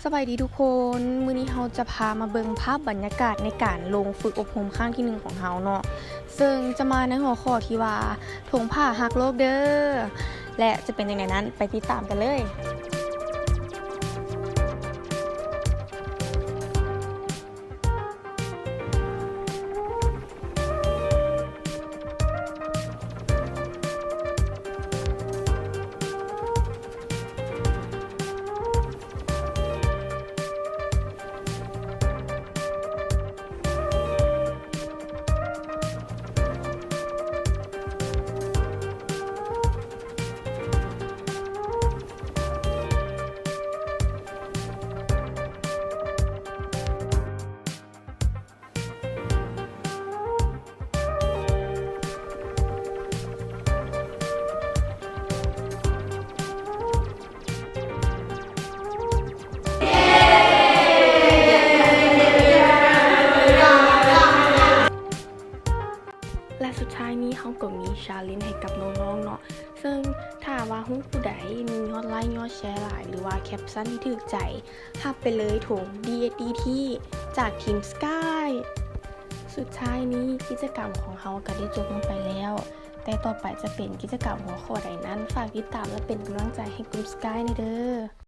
สบายดีทุกคนมื้อนี้เราจะพามาเบิ่งภาพบรรยากาศในการลงฝึกอบรมครั้งที่1ของเราเนาะซึ่งจะมาในหัวข้อที่ว่าธงผ้าฮักโลกเด้อและจะเป็นยังไงนั้นไปติดตามกันเลยและสุดท้ายนี้เขาก็มีชาเลนจ์ให้กับน้องๆเนาะซึ่งถ้าว่าผู้ใดมียอดไลค์ยอดแชร์หลายหรือว่าแคปชั่นที่ถูกใจรับไปเลยถุง DSDT จากทีม Sky สุดท้ายนี้กิจกรรมของเขาก็ได้จบลงไปแล้วแต่ต่อไปจะเป็นกิจกรรมหัวข้อใดนั้นฝากติดตามและเป็นกำลังใจให้กลุ่ม Sky ในเด้อ